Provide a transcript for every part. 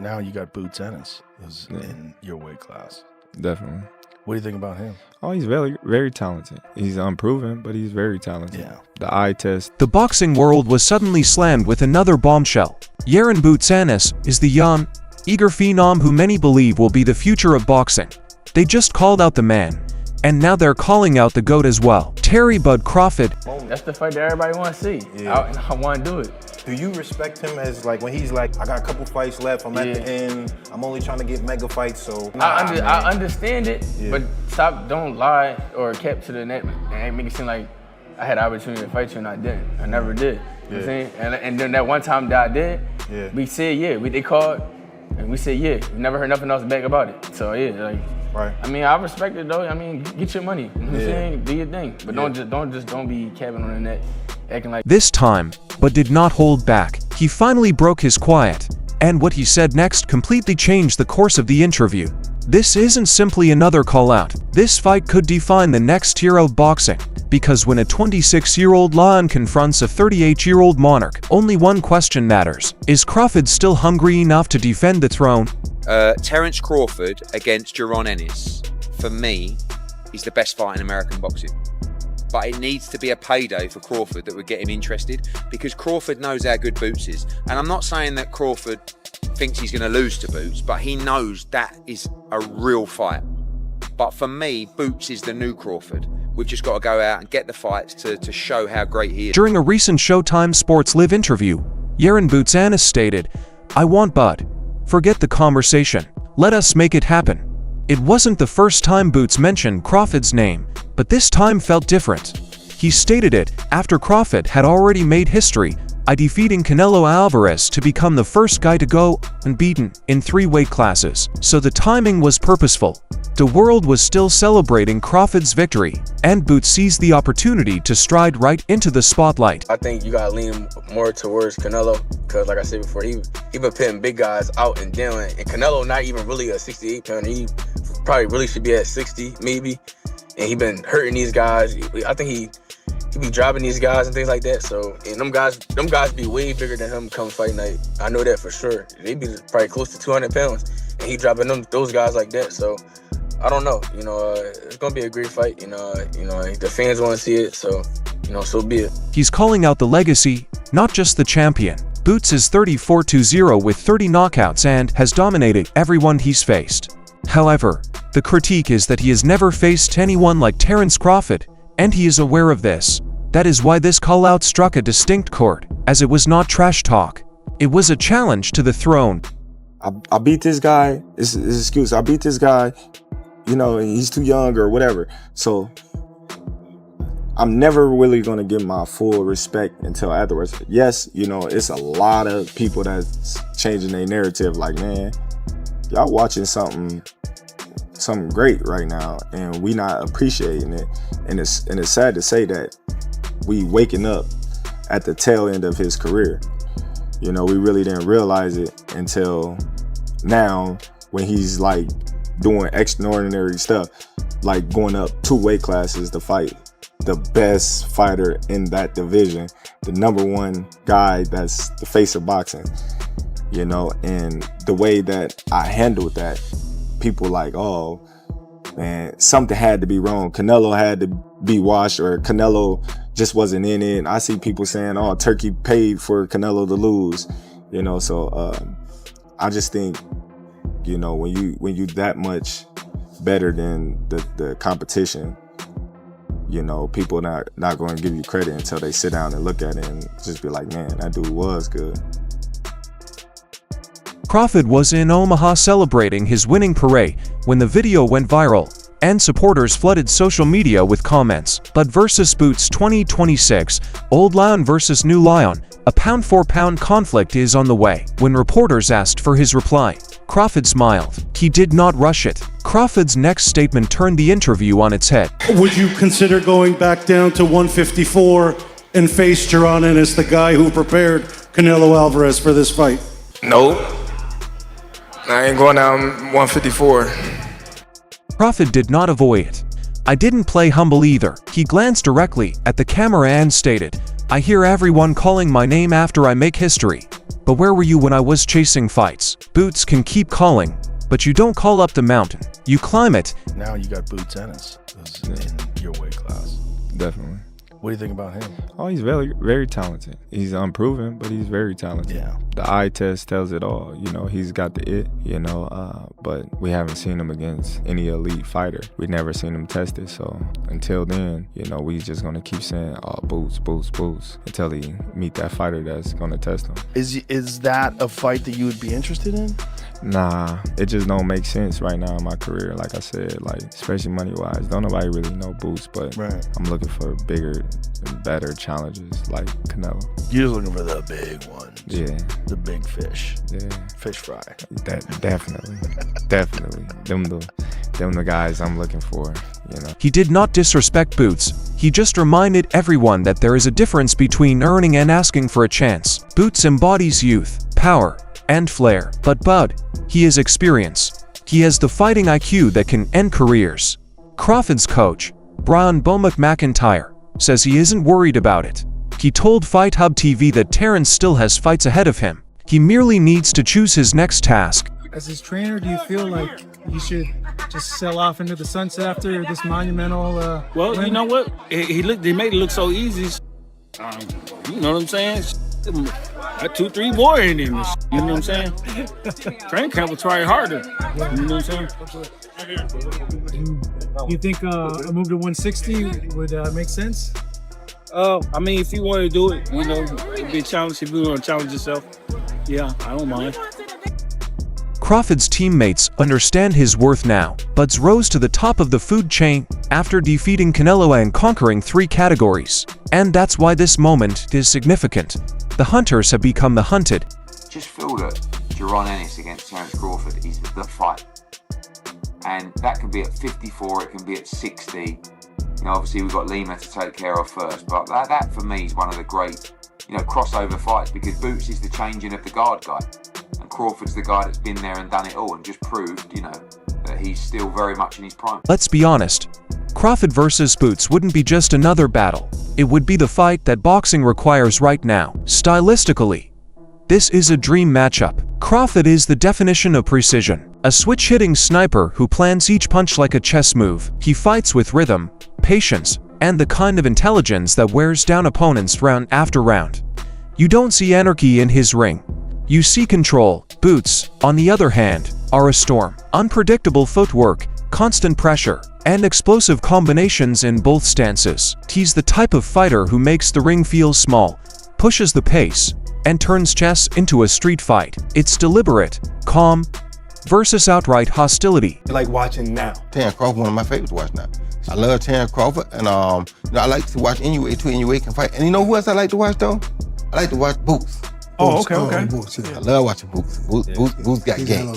now you got Boots Ennis who's in your weight class. Definitely. What do you think about him? Oh, he's very, very talented. He's unproven, but he's very talented. Yeah. The eye test. The boxing world was suddenly slammed with another bombshell. Jaron "Boots" Ennis is the young, eager phenom who many believe will be the future of boxing. They just called out the man, and now they're calling out the GOAT as well. Bud Crawford. That's the fight that everybody want to see. Yeah. And I want to do it. Do you respect him as like when he's like, I got a couple fights left, I'm at the end, I'm only trying to get mega fights, so. I understand it, but don't lie or kept to the net and make it seem like I had the opportunity to fight you and I didn't. I never did. You know what I'm saying? And then that one time that I did, we said they called and we said we never heard nothing else back about it. So right. I mean, I respect it though. I mean, get your money. You know what I'm saying? Do your thing. But don't be capping on the net, acting like this time, but did not hold back. He finally broke his quiet, and what he said next completely changed the course of the interview. This isn't simply another call-out. This fight could define the next hero of boxing, because when a 26-year-old lion confronts a 38-year-old monarch, only one question matters. Is Crawford still hungry enough to defend the throne? Terence Crawford against Jaron Ennis, for me, is the best fight in American boxing. But it needs to be a payday for Crawford that would get him interested, because Crawford knows how good Boots is. And I'm not saying that Crawford thinks he's going to lose to Boots, but he knows that is a real fight. But for me, Boots is the new Crawford. We've just got to go out and get the fights to show how great he is. During a recent Showtime Sports Live interview, Jaron "Boots" Ennis stated, "I want Bud. Forget the conversation. Let us make it happen." It wasn't the first time Boots mentioned Crawford's name, but this time felt different. He stated it after Crawford had already made history by defeating Canelo Alvarez to become the first guy to go unbeaten in 3 weight classes. So the timing was purposeful. The world was still celebrating Crawford's victory, and Boots seized the opportunity to stride right into the spotlight. I think you gotta lean more towards Canelo, because like I said before, he been putting big guys out and down, and Canelo not even really a 68 pounder. He probably really should be at 60 maybe, and he been hurting these guys. I think he be dropping these guys and things like that. So, and them guys be way bigger than him come fight night. I know that for sure. They be probably close to 200 pounds, and he dropping those guys like that. So, I don't know. It's gonna be a great fight. The fans want to see it. So, so be it. He's calling out the legacy, not just the champion. Boots is 34-0 with 30 knockouts and has dominated everyone he's faced. However, the critique is that he has never faced anyone like Terence Crawford, and he is aware of this. That is why this call-out struck a distinct chord, as it was not trash talk. It was a challenge to the throne. I beat this guy. It's an excuse. I beat this guy. He's too young or whatever. So I'm never really going to give my full respect until afterwards. Yes, it's a lot of people that's changing their narrative. Like, man, y'all watching something great right now, and we not appreciating it. And it's sad to say that we waking up at the tail end of his career. We really didn't realize it until now, when he's like doing extraordinary stuff, like going up 2 weight classes to fight the best fighter in that division, the #1 guy that's the face of boxing. And the way that I handled that, people like, oh man, something had to be wrong. Canelo had to be washed, or Canelo just wasn't in it. And I see people saying, oh, Turkey paid for Canelo to lose. So I just think, when you that much better than the competition, people not going to give you credit until they sit down and look at it and just be like, man, that dude was good. Crawford was in Omaha celebrating his winning parade when the video went viral, and supporters flooded social media with comments. Bud versus Boots 2026, Old Lion versus New Lion, a pound-for-pound conflict is on the way. When reporters asked for his reply, Crawford smiled. He did not rush it. Crawford's next statement turned the interview on its head. Would you consider going back down to 154 and face Jaron Ennis, the guy who prepared Canelo Alvarez for this fight? Nope. I ain't going down 154. Crawford did not avoid it. I didn't play humble either. He glanced directly at the camera and stated, I hear everyone calling my name after I make history. But where were you when I was chasing fights? Boots can keep calling, but you don't call up the mountain. You climb it. Now you got Boots Ennis who's in your weight class. Definitely. What do you think about him? Oh, he's very, very talented. He's unproven, but he's very talented. Yeah. The eye test tells it all. You know, he's got the it, you know, but we haven't seen him against any elite fighter. We've never seen him tested. So until then, you know, we just going to keep saying, oh, Boots, Boots, Boots, until he meet that fighter that's going to test him. Is that a fight that you would be interested in? Nah, it just don't make sense right now in my career. Like I said, like especially money-wise, don't nobody really know Boots, but right. I'm looking for bigger and better challenges like Canelo. You're just looking for the big ones. Yeah. The big fish. Yeah. Fish fry. Definitely. Definitely. Them the guys I'm looking for, you know. He did not disrespect Boots. He just reminded everyone that there is a difference between earning and asking for a chance. Boots embodies youth, power, and flair. But Bud, he has experience. He has the fighting IQ that can end careers. Crawford's coach, Brian Bowmack McIntyre, says he isn't worried about it. He told Fight Hub TV that Terence still has fights ahead of him. He merely needs to choose his next task. As his trainer, do you feel like you should just sell off into the sunset after this monumental well, win? You know what? He made it look so easy. You know what I'm saying? Got 2-3 more in him. You know what I'm saying? Training camp will try harder. You know what I'm saying? You think a move to 160 would make sense? I mean, if you want to do it, you know, it'd be a challenge. If you want to challenge yourself, yeah, I don't mind. Crawford's teammates understand his worth now. Buds rose to the top of the food chain after defeating Canelo and conquering 3 categories. And that's why this moment is significant. The hunters have become the hunted. Just feel that Jaron Ennis against Terence Crawford is the fight. And that can be at 54, it can be at 60. You know, obviously we've got Lima to take care of first, but that for me is one of the great, you know, crossover fights, because Boots is the changing of the guard guy. And Crawford's the guy that's been there and done it all and just proved, you know, that he's still very much in his prime. Let's be honest. Crawford versus Boots wouldn't be just another battle. It would be the fight that boxing requires right now. Stylistically, this is a dream matchup. Crawford is the definition of precision. A switch-hitting sniper who plans each punch like a chess move. He fights with rhythm, patience, and the kind of intelligence that wears down opponents round after round. You don't see anarchy in his ring. You see control. Boots, on the other hand, are a storm. Unpredictable footwork, constant pressure, and explosive combinations in both stances. He's the type of fighter who makes the ring feel small, pushes the pace, and turns chess into a street fight. It's deliberate, calm, versus outright hostility. Like watching now. Terence Crawford, one of my favorites to watch now. I love Terence Crawford, and you know, I like to watch NUA too. NUA can fight. And you know who else I like to watch though? I like to watch Boots. Oh, okay. Boots, yeah. I love watching Boots. Boots got game.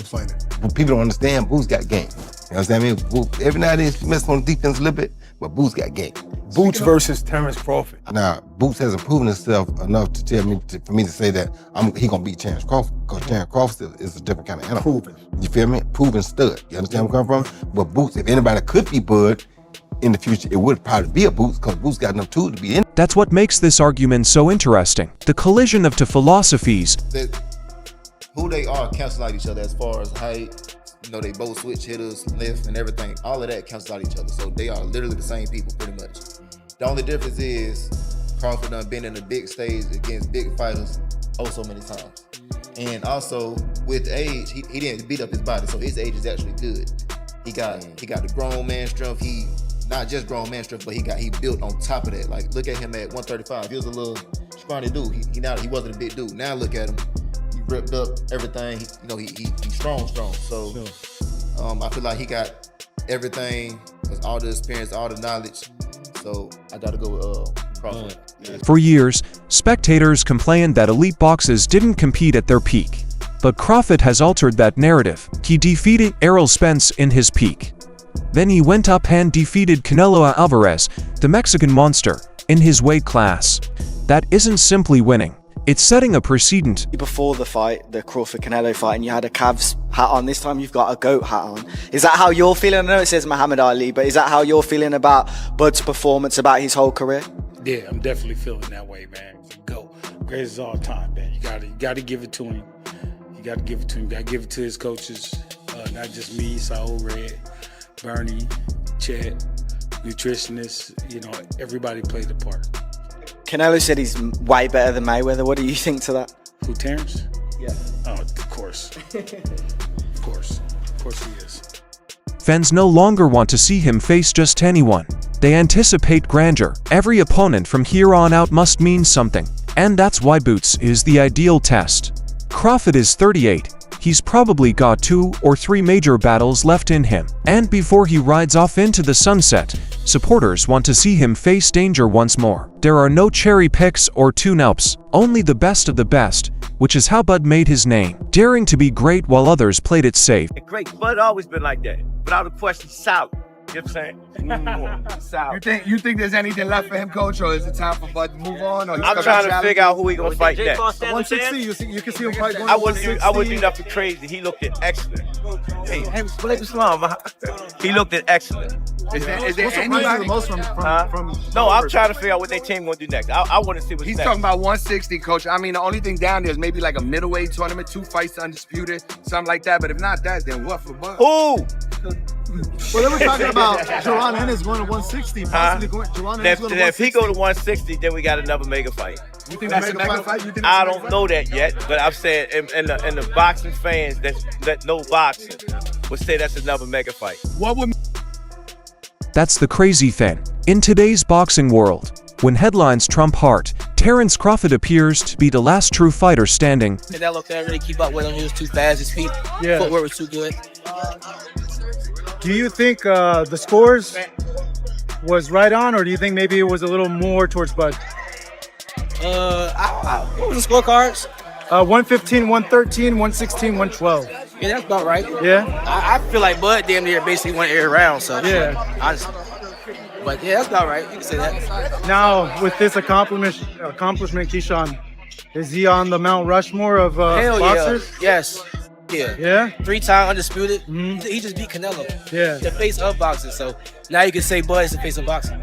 People don't understand Boots got game. You know what I mean? Boots, every now and then he messes on the defense a little bit, but Boots got game. Boots versus Terence Crawford. Now, Boots hasn't proven himself enough to tell me for me to say that he gonna beat Terence Crawford, because Terence Crawford is a different kind of animal. Proven. You feel me? Proven stud. You understand where I'm coming from? But Boots, if anybody could be Bud in the future, it would probably be a Boots, because Boots got enough tools to be in. That's what makes this argument so interesting. The collision of two philosophies. Who they are cancel out each other as far as height. You know, they both switch hitters, lift, and everything. All of that cancels out each other. So they are literally the same people, pretty much. The only difference is Crawford done been in the big stage against big fighters so many times. And also, with age, he didn't beat up his body, so his age is actually good. He got the grown man strength. He not just grown man strength, but he built on top of that. Like, look at him at 135. He was a little scrawny dude. He wasn't a big dude. Now look at him. He ripped up everything. He's strong. So I feel like he got everything, all the experience, all the knowledge. So I gotta go with Crawford. For years, spectators complained that elite boxers didn't compete at their peak. But Crawford has altered that narrative. He defeated Errol Spence in his peak. Then he went up and defeated Canelo Alvarez, the Mexican monster, in his weight class. That isn't simply winning. It's setting a precedent. Before the fight, the Crawford-Canelo fight, and you had a Cavs hat on. This time you've got a GOAT hat on. Is that how you're feeling? I know it says Muhammad Ali, but is that how you're feeling about Bud's performance, about his whole career? Yeah, I'm definitely feeling that way, man. GOAT. Greatest of all time, man. You gotta give it to him. You gotta give it to him. You gotta give it to his coaches, not just me, Saul, Red, Bernie, Chet, nutritionists. You know, everybody played a part. Canelo said he's way better than Mayweather. What do you think to that? Who, Terence? Yeah. Oh, of course. Of course he is. Fans no longer want to see him face just anyone. They anticipate grandeur. Every opponent from here on out must mean something. And that's why Boots is the ideal test. Crawford is 38. He's probably got 2 or 3 major battles left in him. And before he rides off into the sunset, supporters want to see him face danger once more. There are no cherry picks or tune-ups, only the best of the best, which is how Bud made his name, daring to be great while others played it safe. Great. Bud always been like that. Without a question, solid. You know what I'm saying? Solid. You think there's anything left for him, Coach, or is it time for Bud to move on? Or I'm trying to figure out who he gonna fight next. 160, you can see him fight going I wouldn't do nothing crazy. He looked at excellent. Hey, Blake Islam, he looked at excellent. Is there anybody the most from No, I'm trying to figure out what their team gonna do next. I want to see what's He's next. talking about 160, Coach. I mean, the only thing down there is maybe like a middleweight tournament, 2 fights undisputed, something like that. But if not that, then what for Bud? Who? Well, they were talking about Jaron Ennis going to 160. Possibly going. Jaron Ennis going to 160. If he go to 160, then we got another mega fight. You think that's a mega fight? I don't know that yet, but I'm saying, and the boxing fans that know boxing would say that's another mega fight. What would? That's the crazy thing. In today's boxing world, when headlines trump heart, Terence Crawford appears to be the last true fighter standing. Canelo can't really keep up with him. He was too fast. His feet, footwork was too good. Do you think the scores was right on, or do you think maybe it was a little more towards Bud? What was the scorecards? 115, 113, 116, 112. Yeah, that's about right. Yeah? I feel like Bud damn near basically went every round, so yeah. Honestly. But yeah, that's about right. You can say that. Now, with this accomplishment, Keyshawn, is he on the Mount Rushmore of Hell boxers? Yeah. Yes. Yeah. Yeah? 3-time undisputed. Mm-hmm. He just beat Canelo. Yeah. The face of boxing. So now you can say Bud is the face of boxing.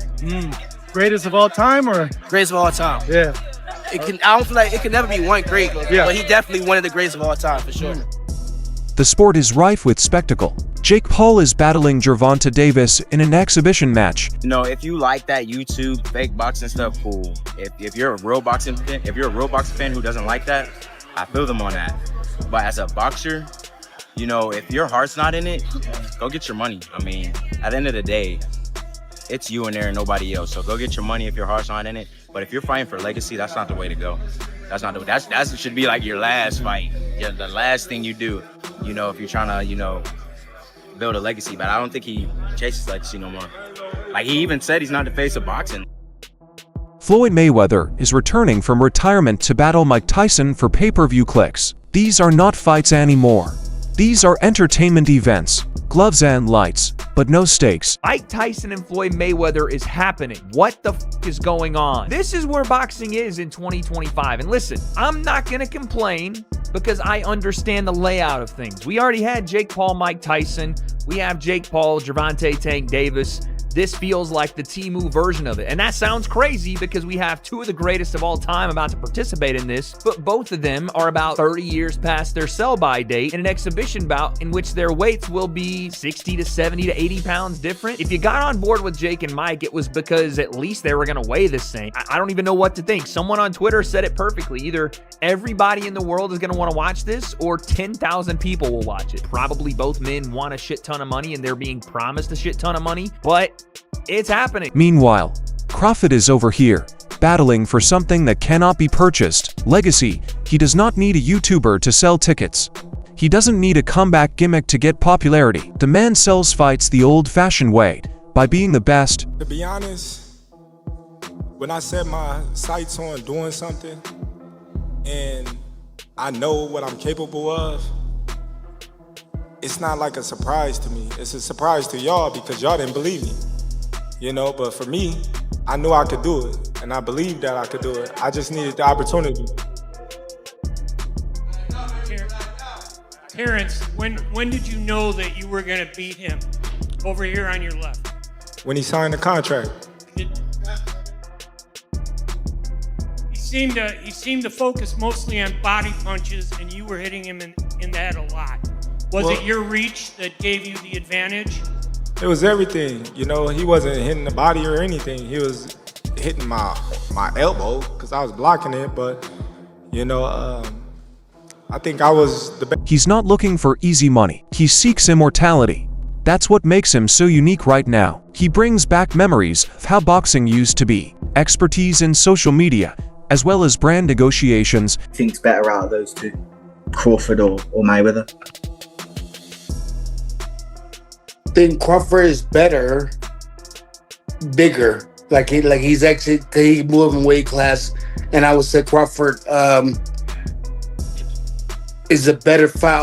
Greatest of all time, or? Greatest of all time. Yeah. I don't feel like it can never be one great, but he definitely one of the greatest of all time for sure. The sport is rife with spectacle. Jake Paul is battling Gervonta Davis in an exhibition match. You know, if you like that YouTube fake boxing stuff, cool. If you're a real boxing fan who doesn't like that, I feel them on that. But as a boxer, you know, if your heart's not in it, go get your money. I mean, at the end of the day, it's you in there and nobody else. So go get your money if your heart's not in it. But if you're fighting for legacy, that's not the way to go. That should be like your last fight. Yeah, the last thing you do. You know, if you're trying to, you know, build a legacy. But I don't think he chases legacy no more. Like, he even said he's not the face of boxing. Floyd Mayweather is returning from retirement to battle Mike Tyson for pay-per-view clicks. These are not fights anymore. These are entertainment events, gloves and lights, but no stakes. Mike Tyson and Floyd Mayweather is happening. What the f is going on? This is where boxing is in 2025. And listen, I'm not going to complain because I understand the layout of things. We already had Jake Paul, Mike Tyson. We have Jake Paul, Gervonta Tank Davis. This feels like the Temu version of it. And that sounds crazy because we have 2 of the greatest of all time about to participate in this, but both of them are about 30 years past their sell-by date in an exhibition bout in which their weights will be 60 to 70 to 80 pounds different. If you got on board with Jake and Mike, it was because at least they were going to weigh the same. I don't even know what to think. Someone on Twitter said it perfectly. Either everybody in the world is going to want to watch this or 10,000 people will watch it. Probably both men want a shit ton of money and they're being promised a shit ton of money, but it's happening. Meanwhile, Crawford is over here, battling for something that cannot be purchased. Legacy. He does not need a YouTuber to sell tickets. He doesn't need a comeback gimmick to get popularity. The man sells fights the old-fashioned way, by being the best. To be honest, when I set my sights on doing something, and I know what I'm capable of, it's not like a surprise to me. It's a surprise to y'all because y'all didn't believe me. You know, but for me, I knew I could do it, and I believed that I could do it. I just needed the opportunity. Terence, when did you know that you were going to beat him over here on your left? When he signed the contract. He seemed to focus mostly on body punches, and you were hitting him in the head a lot. Was it your reach that gave you the advantage? It was everything. You know, he wasn't hitting the body or anything. He was hitting my elbow because I was blocking it. But, you know, I think I was the best. He's not looking for easy money. He seeks immortality. That's what makes him so unique right now. He brings back memories of how boxing used to be, expertise in social media, as well as brand negotiations. Think's better out of those two, Crawford or Mayweather? I think Crawford is better, bigger. Like he's actually he moved in weight class, and I would say Crawford is a better fight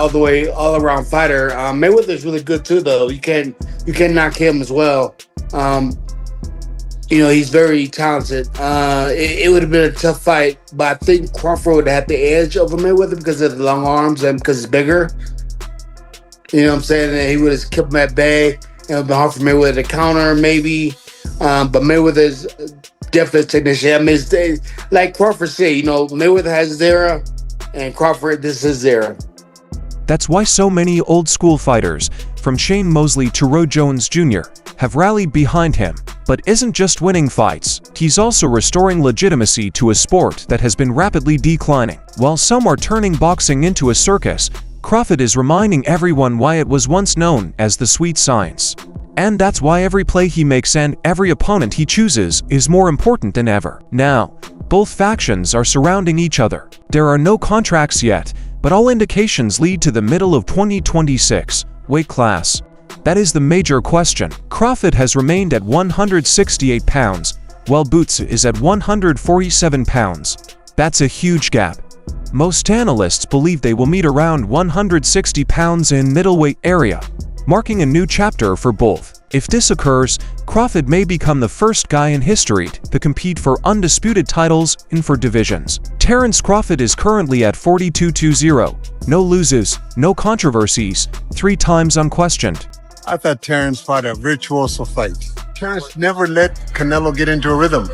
all around fighter. Mayweather's really good too, though. You can't knock him as well. You know, he's very talented. It would have been a tough fight, but I think Crawford would have the edge over Mayweather because of the long arms and because he's bigger. You know what I'm saying? And he would have kept him at bay. It would have been hard for Mayweather to counter, maybe. But Mayweather's definitely a technician. I mean, like Crawford said, you know, Mayweather has his era, and Crawford, this is his era. That's why so many old-school fighters, from Shane Mosley to Roy Jones Jr., have rallied behind him. But isn't just winning fights, he's also restoring legitimacy to a sport that has been rapidly declining. While some are turning boxing into a circus, Crawford is reminding everyone why it was once known as the sweet science. And that's why every play he makes and every opponent he chooses is more important than ever. Now, both factions are surrounding each other. There are no contracts yet, but all indications lead to the middle of 2026 weight class. That is the major question. Crawford has remained at 168 pounds, while Boots is at 147 pounds. That's a huge gap. Most analysts believe they will meet around 160 pounds in middleweight area, marking a new chapter for both. If this occurs, Crawford may become the first guy in history to compete for undisputed titles in 4 divisions. Terence Crawford is currently at 42-20, no loses, no controversies, 3 times unquestioned. I thought Terence fought a virtuoso fight. Terence never let Canelo get into a rhythm.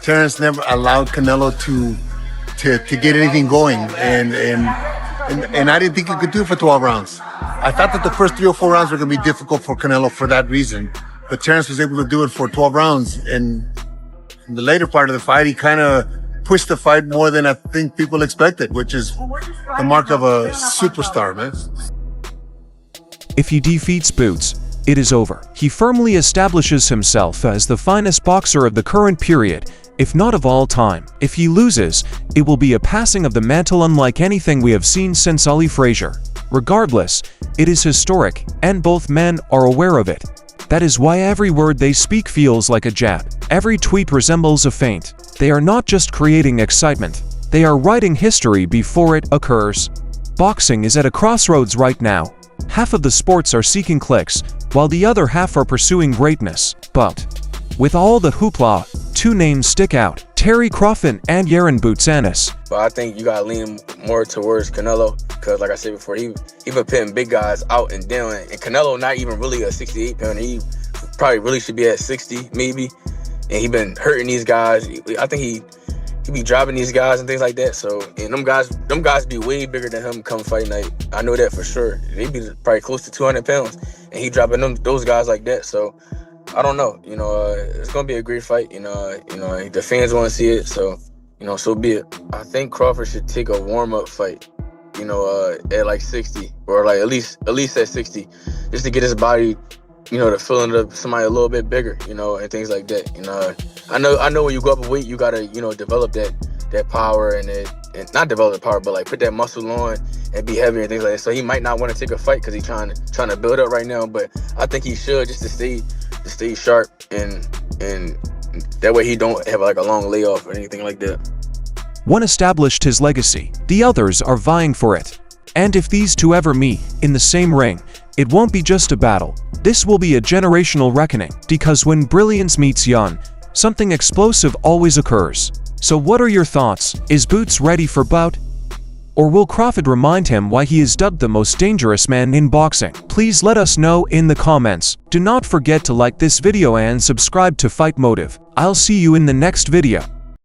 Terence never allowed Canelo to get anything going, and I didn't think he could do it for 12 rounds. I thought that the first 3 or 4 rounds were going to be difficult for Canelo for that reason, but Terence was able to do it for 12 rounds, and in the later part of the fight, he kind of pushed the fight more than I think people expected, which is the mark of a superstar, man. If he defeats Boots, it is over. He firmly establishes himself as the finest boxer of the current period, if not of all time. If he loses, it will be a passing of the mantle unlike anything we have seen since Ali Frazier. Regardless, it is historic, and both men are aware of it. That is why every word they speak feels like a jab. Every tweet resembles a feint. They are not just creating excitement, they are writing history before it occurs. Boxing is at a crossroads right now. Half of the sports are seeking clicks, while the other half are pursuing greatness. But with all the hoopla, 2 names stick out: Terry Crawford and Jaron Ennis. But I think you gotta lean more towards Canelo, because like I said before, he been putting big guys out and down, and Canelo not even really a 68 pounder. He probably really should be at 60 maybe, and he been hurting these guys. I think he be dropping these guys and things like that. So, and them guys be way bigger than him come fight night. I know that for sure. They be probably close to 200 pounds, and he dropping those guys like that. So I don't know. You know, it's gonna be a great fight. You know, the fans want to see it. So, you know, so be it. I think Crawford should take a warm-up fight. You know, at like 60, or like at least at 60, just to get his body, you know, to fill into somebody a little bit bigger, you know, and things like that. You know, I know when you go up in weight, you gotta, you know, develop that power and not develop the power, but like put that muscle on and be heavier and things like that. So he might not want to take a fight because he's trying to build up right now. But I think he should, just to stay sharp and that way he don't have like a long layoff or anything like that. One established his legacy, the others are vying for it. And if these 2 ever meet in the same ring, it won't be just a battle. This will be a generational reckoning, because when brilliance meets young, something explosive always occurs. So what are your thoughts? Is Boots ready for bout? Or will Crawford remind him why he is dubbed the most dangerous man in boxing? Please let us know in the comments. Do not forget to like this video and subscribe to Fight Motive. I'll see you in the next video.